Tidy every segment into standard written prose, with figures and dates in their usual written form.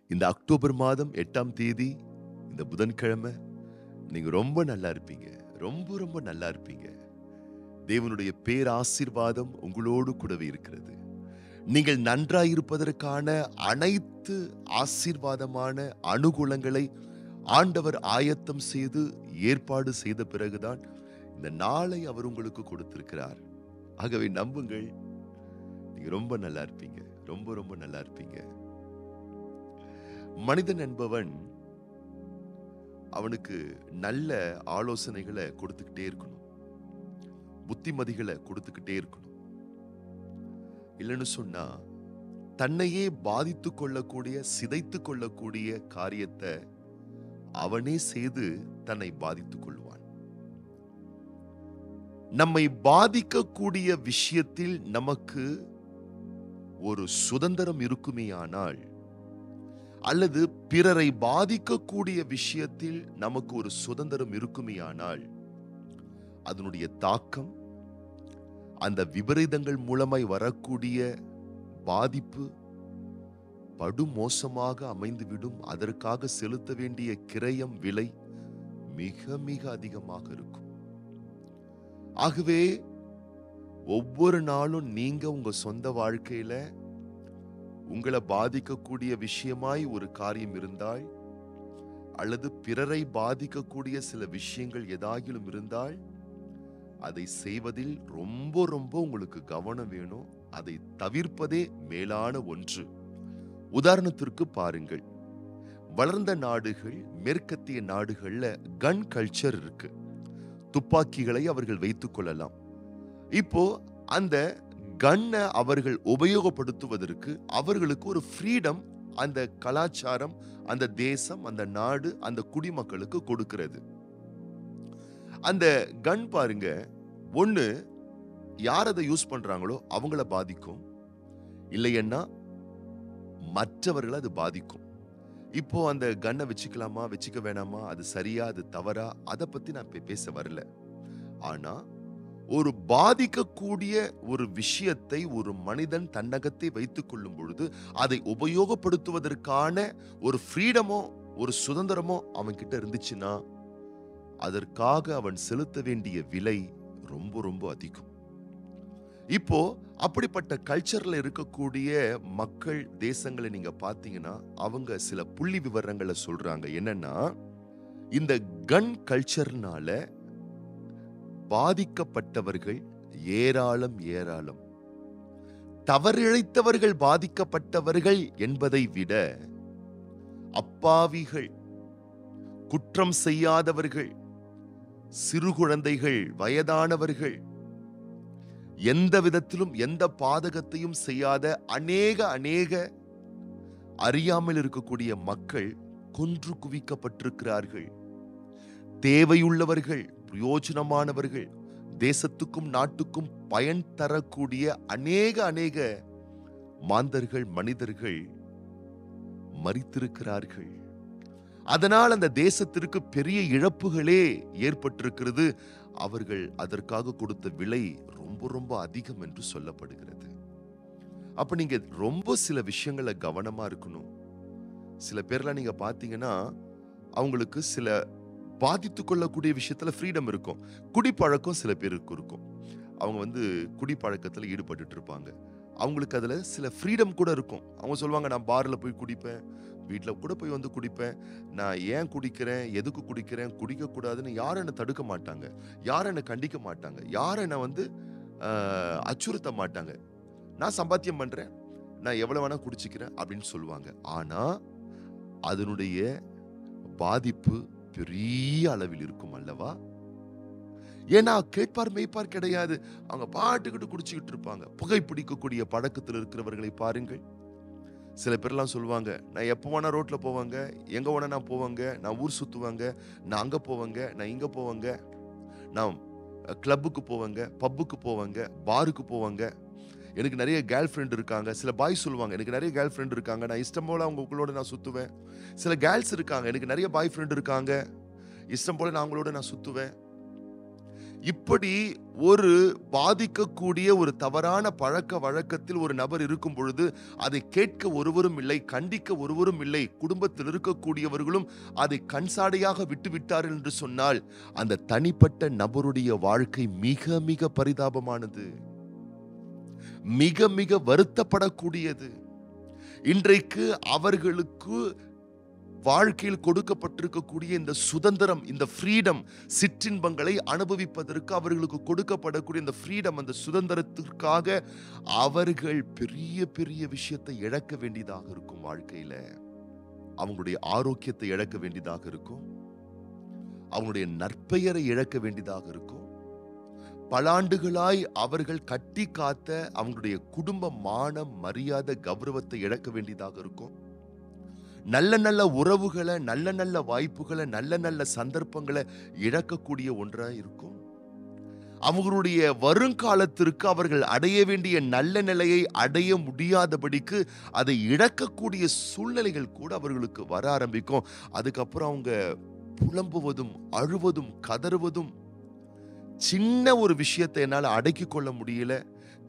இந்த அக்டோபர் மாதம் 8ஆம் தேதி இந்த புதன்கிழமை நீங்க ரொம்ப நல்லா இருப்பீங்க. ரொம்ப ரொம்ப நல்லா இருப்பீங்க. தேவனுடைய பேராசீர்வாதம் உங்களோடு கூடவே இருக்கிறது. நீங்கள் நன்றாயிருப்பதற்கான அனைத்து ஆசீர்வாதமான அனுகூலங்களை ஆண்டவர் ஆயத்தம் செய்து ஏற்பாடு செய்த பிறகுதான் இந்த நாளை அவர் உங்களுக்கு கொடுத்திருக்கிறார். ஆகவே நம்புங்கள், நீங்க ரொம்ப நல்லா இருப்பீங்க. ரொம்ப ரொம்ப நல்லா இருப்பீங்க. மனிதன் என்பவன் அவனுக்கு நல்ல ஆலோசனைகளை கொடுத்துக்கிட்டே இருக்கணும். புத்திமதிகளை கொடுத்துக்கிட்டே இருக்கணும். இல்லைன்னு சொன்னா தன்னையே பாதித்துக் கொள்ளக்கூடிய, சிதைத்துக் கொள்ளக்கூடிய காரியத்தை அவனே செய்து தன்னை பாதித்துக் கொள்வான். நம்மை பாதிக்கக்கூடிய விஷயத்தில் நமக்கு ஒரு சுதந்திரம் இருக்குமேயானால், அல்லது பிறரை பாதிக்கக்கூடிய விஷயத்தில் நமக்கு ஒரு சுதந்திரம் இருக்குமேயானால், அதனுடைய தாக்கம், அந்த விபரீதங்கள் மூலமாய் வரக்கூடிய பாதிப்பு படுமோசமாக அமைந்துவிடும். அதற்காக செலுத்த வேண்டிய கிரயம், விலை மிக மிக அதிகமாக இருக்கும். ஆகவே ஒவ்வொரு நாளும் நீங்க உங்க சொந்த வாழ்க்கையில உங்களை பாதிக்கக்கூடிய விஷயமாய் ஒரு காரியம் இருந்தால், அல்லது பிறரை பாதிக்கக்கூடிய சில விஷயங்கள் ஏதாகிலும் இருந்தால், அதை செய்வதில் ரொம்ப ரொம்ப உங்களுக்கு கவனம் வேணும். அதை தவிர்ப்பதே மேலான ஒன்று. உதாரணத்திற்கு பாருங்கள், வளர்ந்த நாடுகள், மேற்கத்திய நாடுகள்ல கன் கல்ச்சர் இருக்கு. துப்பாக்கிகளை அவர்கள் வைத்துக் கொள்ளலாம். இப்போ அந்த கன்னை அவர்கள் உபயோகப்படுத்துவதற்கு அவர்களுக்கு ஒரு ஃப்ரீடம் அந்த கலாச்சாரம், அந்த தேசம், அந்த நாடு, அந்த குடிமக்களுக்கு கொடுக்கிறது. அந்த கன் பாருங்க, ஒண்ணு யார் அதை யூஸ் பண்றாங்களோ அவங்கள பாதிக்கும், இல்லைன்னா மற்றவர்களை அது பாதிக்கும். இப்போ அந்த கன்னை வச்சுக்கலாமா, வச்சுக்க வேணாமா, அது சரியா, அது தவறா, அதை பத்தி நான் பேச வரல. ஆனா ஒரு பாதிக்கக்கூடிய ஒரு விஷயத்தை ஒரு மனிதன் தன்னகத்தை வைத்துக் கொள்ளும் பொழுது, அதை உபயோகப்படுத்துவதற்கான ஒரு ஃப்ரீடமோ, ஒரு சுதந்திரமோ அவன் கிட்ட இருந்துச்சுன்னா, அதற்காக அவன் செலுத்த வேண்டிய விலை ரொம்ப ரொம்ப அதிகம். இப்போ அப்படிப்பட்ட கல்ச்சர்ல இருக்கக்கூடிய மக்கள், தேசங்களை நீங்க பாத்தீங்கன்னா, அவங்க சில புள்ளி விவரங்களை சொல்றாங்க. என்னன்னா, இந்த கன் கல்ச்சர்னால பாதிக்கப்பட்டவர்கள் ஏராளம் ஏராளம். தவறிழைத்தவர்கள் பாதிக்கப்பட்டவர்கள் என்பதை விட, அப்பாவிகள், குற்றம் செய்யாதவர்கள், சிறு குழந்தைகள், வயதானவர்கள், எந்த விதத்திலும் எந்த பாதகத்தையும் செய்யாத அநேக அறியாமல் இருக்கக்கூடிய மக்கள் கொன்று குவிக்கப்பட்டிருக்கிறார்கள். தேவையுள்ளவர்கள், பிரயோஜனமானவர்கள், தேசத்துக்கும் நாட்டுக்கும் பயன் தரக்கூடிய அநேக மாந்தர்கள், மனிதர்கள் மரித்திருக்கிறார்கள். அதனால் அந்த தேசத்திற்கு பெரிய இழப்புகளே ஏற்பட்டிருக்கிறது. அவர்கள் அதற்காக கொடுத்த விலை ரொம்ப ரொம்ப அதிகம் என்று சொல்லப்படுகிறது. அப்ப நீங்க ரொம்ப சில விஷயங்களை கவனமா இருக்கணும். சில பேர்லாம் நீங்க பாத்தீங்கன்னா, அவங்களுக்கு சில பாதித்துக் கொள்ளக்கூடிய விஷயத்துல ஃப்ரீடம் இருக்கும். குடிப்பழக்கம் சில பேருக்கு இருக்கும். அவங்க குடிப்பழக்கத்துல ஈடுபட்டு இருப்பாங்க. அவங்களுக்கு அதுல சில ஃப்ரீடம் கூட இருக்கும். அவங்க சொல்லுவாங்க, நான் பார்ல போய் குடிப்பேன், வீட்ல கூட போய் குடிப்பேன். நான் ஏன் குடிக்கிறேன், எதுக்கு குடிக்கிறேன், குடிக்க கூடாதுன்னு யாரும் என்ன தடுக்க மாட்டாங்க, யாரும் என்ன கண்டிக்க மாட்டாங்க, யாரும் என்ன அச்சுறுத்த மாட்டாங்க. நான் சம்பாத்தியம் பண்றேன், நான் எவ்வளவு வேணா குடிச்சுக்கிறேன் அப்படின்னு சொல்லுவாங்க. ஆனா அதனுடைய பாதிப்பு பெரிய அளவில் இருக்கும் அல்லவா? ஏன்னா கேட்பார் மேய்ப்பார் கிடையாது. அவங்க பாட்டுக்கிட்டு குடிச்சுக்கிட்டு இருப்பாங்க. புகைப்பிடிக்கக்கூடிய பழக்கத்தில் இருக்கிறவர்களை பாருங்கள். சில பேர்லாம் சொல்லுவாங்க, நான் எப்போ வேணா ரோட்ல போவாங்க, எங்க வேணா நான் போவாங்க, நான் ஊர் சுத்துவாங்க, நான் அங்க போவாங்க, நான் இங்க போவாங்க, நான் கிளப்புக்கு போவாங்க, பப்புக்கு போவாங்க, பாருக்கு போவாங்க, எனக்கு நிறைய கேர்ள் ஃப்ரெண்ட் இருக்காங்க. சில பாய் சொல்லுவாங்க, எனக்கு நிறைய கேர்ள் ஃப்ரெண்ட் இருக்காங்க, நான் இஷ்டம் போல அவங்களோட நான் சுத்துவேன். சில கேர்ள்ஸ் இருக்காங்க, எனக்கு நிறைய பாய் ஃப்ரெண்ட் இருக்காங்க, இஷ்டம் போல நான் அவங்களோட நான் சுத்துவேன். இப்படி ஒரு பாதிக்கக்கூடிய ஒரு தவறான பழக்க வழக்கத்தில் ஒரு நபர் இருக்கும் பொழுது அதை கேட்க ஒருவரும் இல்லை, கண்டிக்க ஒருவரும் இல்லை, குடும்பத்தில் இருக்கக்கூடியவர்களும் அதை கண்சாடையாக விட்டுவிட்டார்கள் என்று சொன்னால் அந்த தனிப்பட்ட நபருடைய வாழ்க்கை மிக மிக பரிதாபமானது, மிக மிக வருத்தப்படக்கூடியது. இன்றைக்கு அவர்களுக்கு வாழ்க்கையில் கொடுக்கப்பட்டிருக்கக்கூடிய இந்த சுதந்திரம், இந்த ஃப்ரீடம், சிற்றின்பங்களை அனுபவிப்பதற்கு அவர்களுக்கு கொடுக்கப்படக்கூடிய இந்த ஃப்ரீடம், அந்த சுதந்திரத்திற்காக அவர்கள் பெரிய பெரிய விஷயத்தை இழக்க வேண்டியதாக இருக்கும். வாழ்க்கையில அவங்களுடைய ஆரோக்கியத்தை இழக்க வேண்டியதாக இருக்கும், அவங்களுடைய நற்பெயரை இழக்க வேண்டியதாக இருக்கும். பல ஆண்டுகளாய் அவர்கள் கட்டி காத்த அவங்களுடைய குடும்ப மானம், மரியாதை, கௌரவத்தை இழக்க வேண்டியதாக இருக்கும். நல்ல நல்ல உறவுகளை, நல்ல நல்ல வாய்ப்புகளை, நல்ல நல்ல சந்தர்ப்பங்களை இழக்கக்கூடிய ஒன்றா இருக்கும். அவர்களுடைய வருங்காலத்திற்கு அவர்கள் அடைய வேண்டிய நல்ல நிலையை அடைய முடியாதபடிக்கு அதை இழக்கக்கூடிய சூழ்நிலைகள் கூட அவர்களுக்கு வர ஆரம்பிக்கும். அதுக்கப்புறம் அவங்க புலம்புவதும், அழுவதும், கதறுவதும், சின்ன ஒரு விஷயத்தை என்னால் அடக்கி கொள்ள முடியல,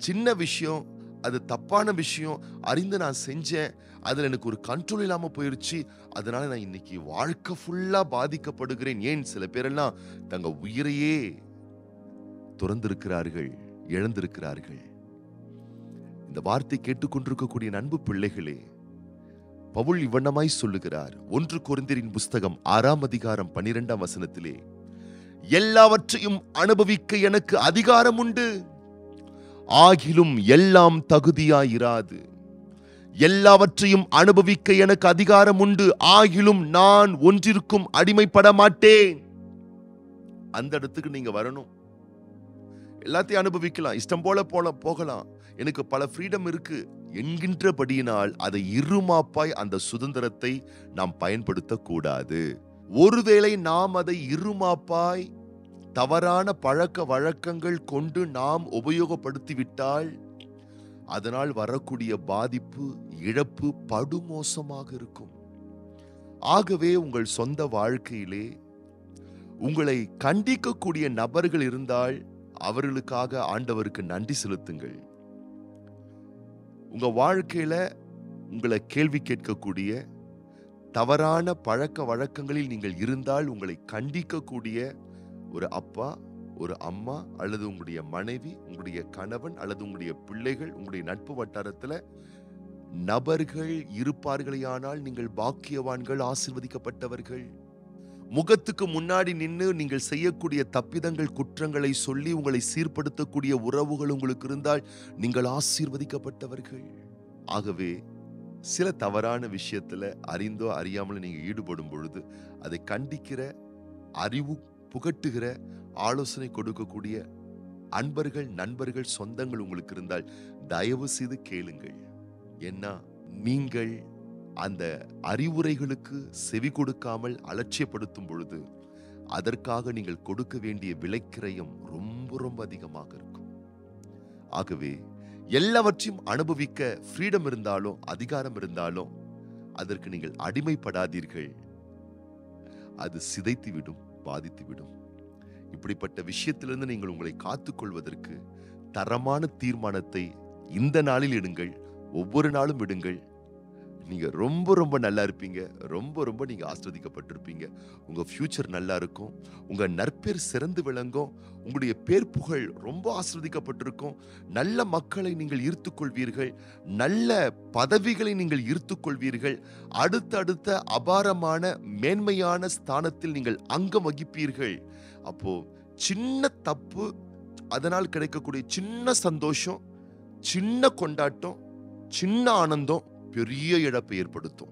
சின்ன விஷயம், அது தப்பான விஷயம், அறிந்து நான் செஞ்சேன், அதுல எனக்கு ஒரு கண்ட்ரோல் இல்லாம போயிருச்சு, அதனால நான் இன்னைக்கு வாழ்க்கை ஃபுல்லா பாதிக்கப்படுகிறேன். ஏன் சில பேரெல்லாம் தங்க உயிரையே துறந்திருக்கிறார்கள், இழந்திருக்கிறார்கள். இந்த வார்த்தை கேட்டுக்கொண்டிருக்கக்கூடிய அன்பு பிள்ளைகளே, பவுல் இவ்வண்ணமாய் சொல்லுகிறார். 1 கொரிந்தியரின் புஸ்தகம் 6ஆம் அதிகாரம் 12ஆம் வசனத்திலே, எல்லாவற்றையும் அனுபவிக்க எனக்கு அதிகாரம் உண்டு, ஆகிலும் எல்லாம் தகுதியாயிராது. எல்லாவற்றையும் அனுபவிக்க எனக்கு அதிகாரம் உண்டு, ஆகிலும் நான் ஒன்றிற்கும் அடிமைப்பட மாட்டேன். அந்த இடத்துக்கு நீங்க வரணும். எல்லாத்தையும் அனுபவிக்கலாம், இஷ்டம் போல போகலாம், எனக்கு பல ஃப்ரீடம் இருக்கு என்கின்றபடியினால் அதை இருமாப்பாய் அந்த சுதந்திரத்தை நாம் பயன்படுத்தக்கூடாது. ஒருவேளை நாம் அதை இருமாப்பாய் தவறான பழக்க வழக்கங்கள் கொண்டு நாம் உபயோகப்படுத்திவிட்டால் அதனால் வரக்கூடிய பாதிப்பு, இழப்பு படுமோசமாக இருக்கும். ஆகவே உங்கள் சொந்த வாழ்க்கையிலே உங்களை கண்டிக்கக்கூடிய நபர்கள் இருந்தால் அவர்களுக்காக ஆண்டவருக்கு நன்றி செலுத்துங்கள். உங்க வாழ்க்கையில உங்களை கேள்வி கேட்கக்கூடிய தவறான பழக்க வழக்கங்களில் நீங்கள் இருந்தால் உங்களை கண்டிக்கக்கூடிய ஒரு அப்பா, ஒரு அம்மா, அல்லது உங்களுடைய மனைவி, உங்களுடைய கணவன், அல்லது உங்களுடைய பிள்ளைகள், உங்களுடைய நட்பு வட்டாரத்தில் நபர்கள் இருப்பார்களேயானால் நீங்கள் பாக்கியவான்கள், ஆசீர்வதிக்கப்பட்டவர்கள். முகத்துக்கு முன்னாடி நின்று நீங்கள் செய்யக்கூடிய தப்பிதங்கள், குற்றங்களை சொல்லி உங்களை சீர்படுத்தக்கூடிய உறவுகள் உங்களுக்கு இருந்தால் நீங்கள் ஆசீர்வதிக்கப்பட்டவர்கள். ஆகவே சில தவறான விஷயத்துல அறிந்தோ அறியாமல் நீங்க ஈடுபடும் பொழுது அதை கண்டிக்கிற, அறிவு புகட்டுகிற, ஆலோசனை கொடுக்கக்கூடிய அன்பர்கள், நண்பர்கள், சொந்தங்கள் உங்களுக்கு இருந்தால் தயவு செய்து கேளுங்கள். ஏன்னா நீங்கள் அந்த அறிவுரைகளுக்கு செவி கொடுக்காமல் அலட்சியப்படுத்தும் பொழுது அதற்காக நீங்கள் கொடுக்க வேண்டிய விலைக்கிரயம் ரொம்ப ரொம்ப அதிகமாக இருக்கும். ஆகவே எல்லாவற்றையும் அனுபவிக்க ஃப்ரீடம் இருந்தாலும், அதிகாரம் இருந்தாலும் அதற்கு நீங்கள் அடிமைப்படாதீர்கள். அது சிதைத்துவிடும், பாதித்துவிடும். இப்படிப்பட்ட விஷயத்திலிருந்து நீங்கள் உங்களை காத்துக்கொள்வதற்கு தரமான தீர்மானத்தை இந்த நாளில் எடுங்கள், ஒவ்வொரு நாளும் எடுங்கள். நீங்க ரொம்ப ரொம்ப நல்லா இருப்பீங்க, ரொம்ப ரொம்ப நீங்க ஆஸ்வதிக்கப்பட்டிருப்பீங்க. உங்க ஃபியூச்சர் நல்லா இருக்கும், உங்க நற்பேர் சிறந்து விளங்கும், உங்களுடைய பேர் புகழ் ரொம்ப ஆஸ்வதிக்கப்பட்டிருக்கும். நல்ல மக்களை நீங்கள் ஈர்த்துக்கொள்வீர்கள், நல்ல பதவிகளை நீங்கள் ஈர்த்துக்கொள்வீர்கள். அடுத்தடுத்த அபாரமான மேன்மையான ஸ்தானத்தில் நீங்கள் அங்கம் வகிப்பீர்கள். அப்போ சின்ன தப்பு, அதனால் கிடைக்கக்கூடிய சின்ன சந்தோஷம், சின்ன கொண்டாட்டம், சின்ன ஆனந்தம் பெரிய இழப்பை ஏற்படுத்தும்.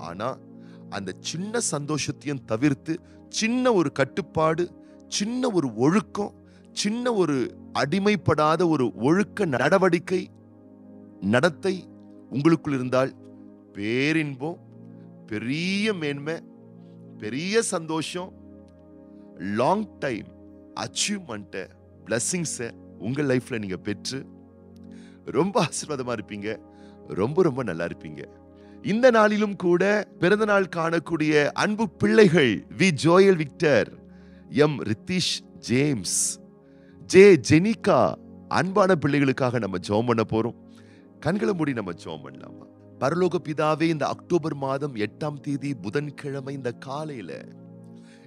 ஆனா அந்த சின்ன சந்தோஷத்தையும் தவிர்த்து சின்ன ஒரு கட்டுப்பாடு, சின்ன ஒரு ஒழுக்கம், சின்ன ஒரு அடிமைப்படாத ஒரு ஒழுக்க நடவடிக்கை, நடத்தை உங்களுக்குள் இருந்தால் பேரின்பம், பெரிய மேன்மை, பெரிய சந்தோஷம், லாங் டைம் அச்சீவ்மெண்ட், பிளஸிங்ஸை உங்க லைஃப்ல நீங்க பெற்று ரொம்ப ஆசீர்வாதமா இருப்பீங்க, ரொம்ப ரொம்ப நல்லா இருப்பீங்க. இந்த நாளிலும் கூட பிறந்த நாள் காணக்கூடிய அன்பு பிள்ளைகள் V Joel Victor, M Rithish James, Jenica அன்பான பிள்ளைகளுக்காக நம்ம ஜெபம் பண்ண போறோம். கண்களை மூடி நம்ம ஜெபம் பண்ணலாமா? பரலோக பிதாவே, இந்த அக்டோபர் மாதம் 8ஆம் தேதி புதன்கிழமை இந்த காலையில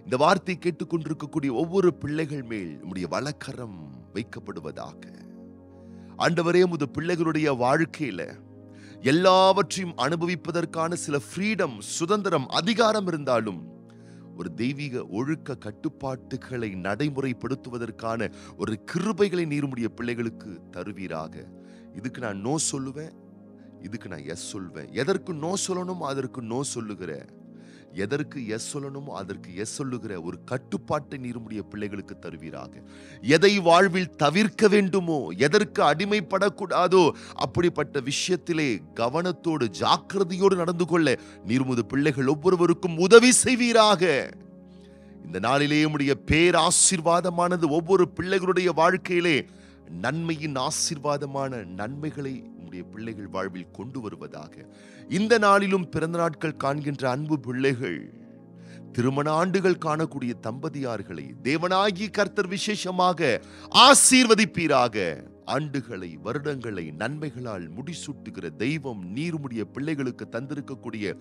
இந்த வார்த்தை கேட்டுக்கொண்டிருக்கக்கூடிய ஒவ்வொரு பிள்ளைகள் மேல் உம்முடைய வலக்கரம் வைக்கப்படுவதாக. ஆண்டவரே, உமது பிள்ளைகளுடைய வாழ்க்கையில எல்லாவற்றையும் அனுபவிப்பதற்கான சில ஃப்ரீடம், சுதந்திரம், அதிகாரம் இருந்தாலும் ஒரு தெய்வீக ஒழுக்க கட்டுப்பாட்டுகளை நடைமுறைப்படுத்துவதற்கான ஒரு கிருபைகளை நீருமுடைய பிள்ளைகளுக்கு தருவீராக. இதுக்கு நான் நோ சொல்லுவேன், இதுக்கு நான் எஸ் சொல்வேன். எதற்கு நோ சொல்லணும் அதற்கு நோ சொல்லுகிற, எதற்கு எஸ் சொல்லணுமோ அதற்கு எஸ் சொல்லுகிற ஒரு கட்டுப்பாட்டை நீருமுடைய பிள்ளைகளுக்கு தருவீராக. எதை வாழ்வில் தவிர்க்க வேண்டுமோ, எதற்கு அடிமைப்படக்கூடாதோ அப்படிப்பட்ட விஷயத்திலே கவனத்தோடு ஜாக்கிரதையோடு நடந்து கொள்ள நீர்முது பிள்ளைகள் ஒவ்வொருவருக்கும் உதவி செய்வீராக. இந்த நாளிலே உம்முடைய பேராசீர்வாதமானது ஒவ்வொரு பிள்ளைகளுடைய வாழ்க்கையிலே நன்மையின் ஆசீர்வாதமான நன்மைகளை உம்முடைய பிள்ளைகள் வாழ்வில் கொண்டு வருவதாக. இந்த நாளிலும் பிறந்த நாட்கள் காண்கின்ற அன்பு பிள்ளைகள், திருமண ஆண்டுகள் காணக்கூடிய தம்பதியார்களை தேவனாகி கர்த்தர் விசேஷமாக ஆசீர்வதிப்பீராக. ஆண்டுகளை, வருடங்களை நன்மைகளால் முடிசூட்டுகிற தெய்வம் நீருமுடைய பிள்ளைகளுக்கு தந்திருக்கக்கூடிய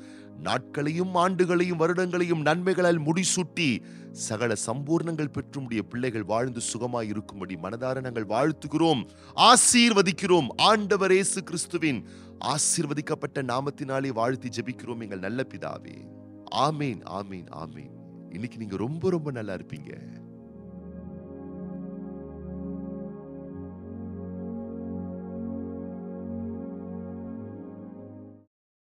நாட்களையும் ஆண்டுகளையும் வருடங்களையும் நன்மைகளால் முடிசூட்டி சகல சம்பூர்ணங்கள் பெற்றுமுடைய பிள்ளைகள் வாழ்ந்து சுகமாய் இருக்கும்படி மனதார நாங்கள் வாழ்த்துகிறோம், ஆசீர்வதிக்கிறோம். ஆண்டவர் இயேசு கிறிஸ்துவின் ஆசீர்வதிக்கப்பட்ட நாமத்தினாலே வாழ்த்தி ஜெபிக்கிறோம் எங்கள் நல்ல பிதாவே. ஆமேன், ஆமேன், ஆமேன். இன்னைக்கு நீங்க ரொம்ப ரொம்ப நல்லா இருப்பீங்க.